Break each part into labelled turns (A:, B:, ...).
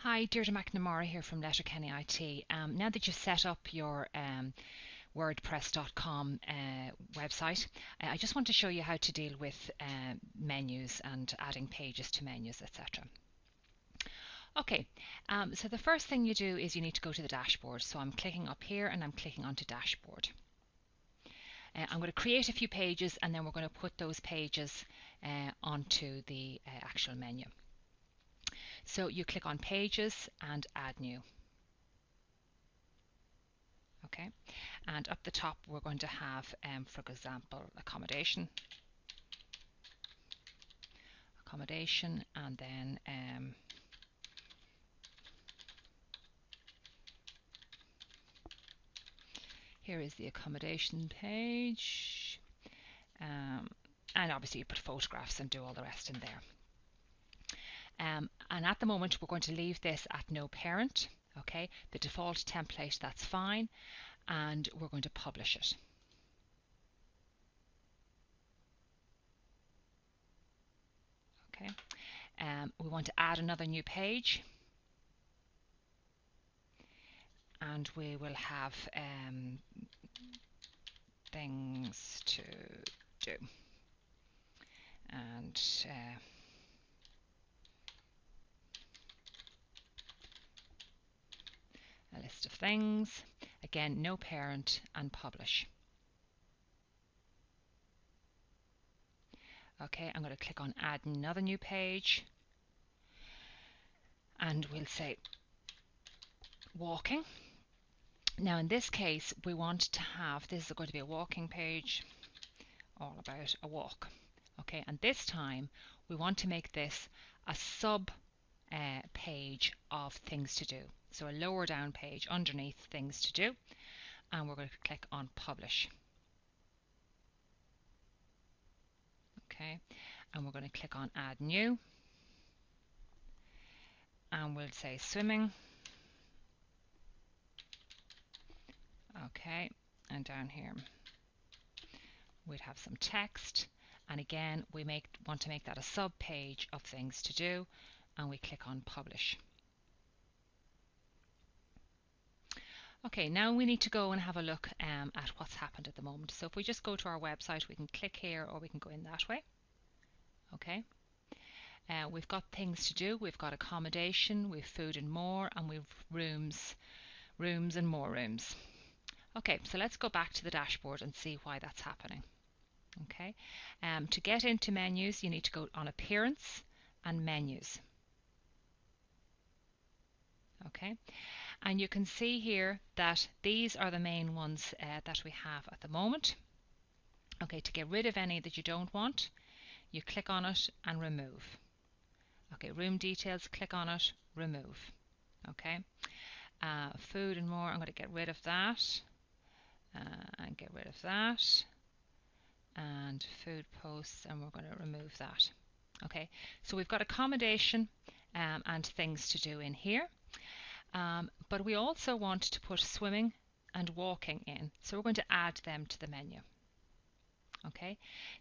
A: Hi, Deirdre McNamara here from Letterkenny IT. Now that you've set up your WordPress.com website, I just want to show you how to deal with menus and adding pages to menus, etc. Okay, so the first thing you do is you need to go to the dashboard. So I'm clicking up here and I'm clicking onto dashboard. I'm going to create a few pages and then we're going to put those pages onto the actual menu. So you click on pages and add new. Okay, and up the top we're going to have, for example, accommodation, and then here is the accommodation page, and obviously you put photographs and do all the rest in there. And at the moment we're going to leave this at no parent. Okay, the default template, that's fine, and we're going to publish it. Okay, we want to add another new page, and we will have things to do, and a list of things. Again, no parent, and publish. Okay, I'm going to click on add another new page, and we'll say walking. Now in this case we want to have, this is going to be a walking page all about a walk. Okay, and this time we want to make this a sub page of things to do. So a lower down page underneath things to do, and we're going to click on publish. Okay, and we're going to click on add new, and we'll say swimming. Okay, and down here we'd have some text, and again we want to make that a sub page of things to do, and we click on publish. Okay, now we need to go and have a look at what's happened at the moment. So if we just go to our website, we can click here or we can go in that way. Okay, we've got things to do, we've got accommodation, we've food and more, and we've rooms and more rooms. Okay, so let's go back to the dashboard and see why that's happening. Okay, to get into menus you need to go on appearance and menus. Okay, and you can see here that these are the main ones that we have at the moment. Okay, to get rid of any that you don't want, you click on it and remove. Okay, room details, click on it, remove. Okay, food and more, I'm going to get rid of that, and get rid of that, and food posts, and we're going to remove that. Okay, so we've got accommodation and things to do in here. But we also want to put swimming and walking in, so we're going to add them to the menu. Okay,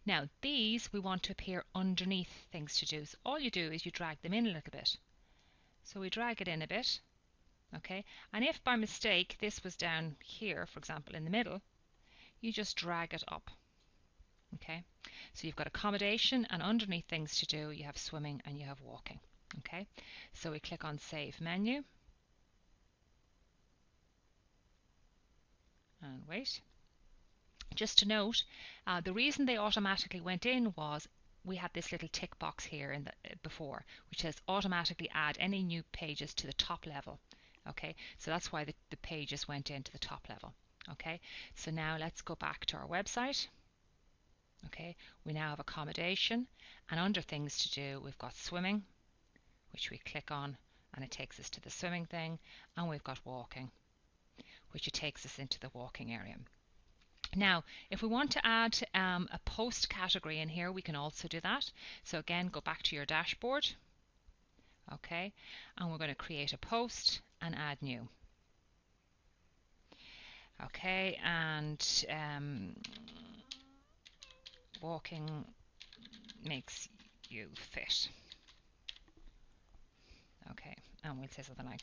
A: now these we want to appear underneath things to do, so all you do is you drag them in a little bit. So we drag it in a bit. Okay, and if by mistake this was down here, for example in the middle, you just drag it up. Okay, so you've got accommodation, and underneath things to do you have swimming and you have walking. Okay, so we click on save menu and wait. Just to note, the reason they automatically went in was we had this little tick box here in the, before, which says automatically add any new pages to the top level. Okay, so that's why the pages went into the top level. Okay, so now let's go back to our website. Okay, we now have accommodation, and under things to do we've got swimming, which we click on and it takes us to the swimming thing, and we've got walking, which it takes us into the walking area. Now if we want to add a post category in here, we can also do that. So again, go back to your dashboard. Okay, and we're going to create a post and add new. Okay, and walking makes you fit. Okay, and we'll say something like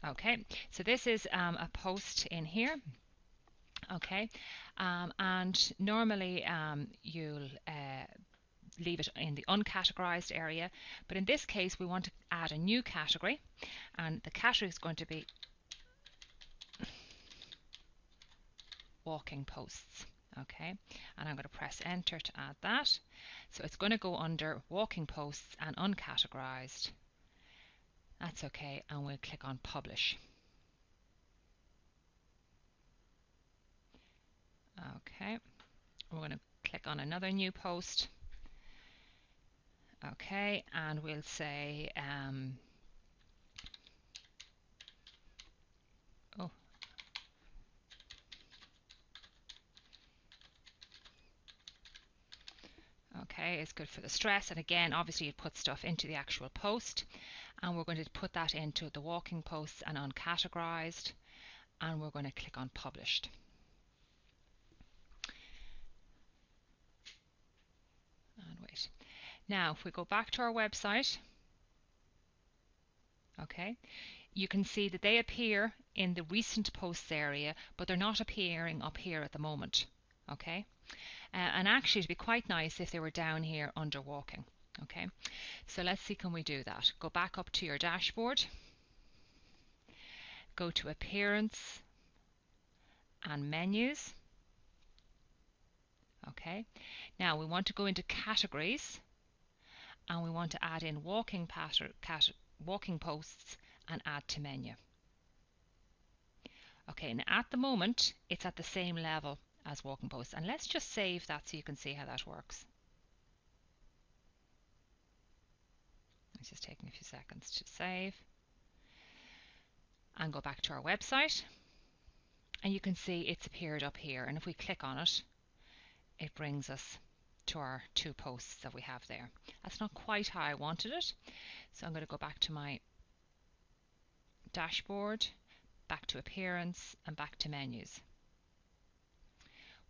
A: okay, so this is a post in here. Okay, and normally you'll leave it in the uncategorized area, but in this case we want to add a new category, and the category is going to be walking posts. Okay, and I'm going to press enter to add that. So it's going to go under walking posts and uncategorized. That's okay, and we'll click on publish. Okay, we're going to click on another new post. Okay, and we'll say oh, okay, it's good for the stress, and again obviously it puts stuff into the actual post, and we're going to put that into the walking posts and uncategorized, and we're going to click on published. And wait. Now if we go back to our website, okay, you can see that they appear in the recent posts area, but they're not appearing up here at the moment. Okay, and actually it'd be quite nice if they were down here under walking. Okay, so let's see, can we do that? Go back up to your dashboard, go to appearance and menus. Okay, now we want to go into categories, and we want to add in walking posts and add to menu. Okay, and at the moment it's at the same level as walking posts, and let's just save that so you can see how that works. It's just taking a few seconds to save, and go back to our website, and you can see it's appeared up here, and if we click on it, it brings us to our two posts that we have there. That's not quite how I wanted it, so I'm going to go back to my dashboard, back to appearance, and back to menus.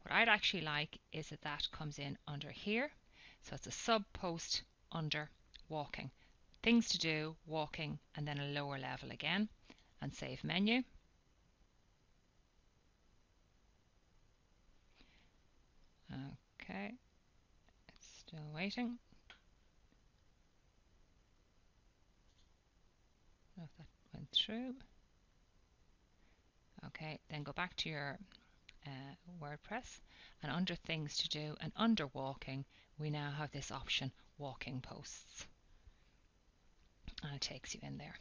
A: What I'd actually like is that that comes in under here, so it's a sub post under walking. Things to do, walking, and then a lower level again, and save menu. Okay, it's still waiting. I don't know if that went through. Okay, then go back to your WordPress, and under things to do and under walking, we now have this option, walking posts, and it takes you in there.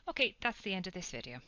A: Okay, that's the end of this video.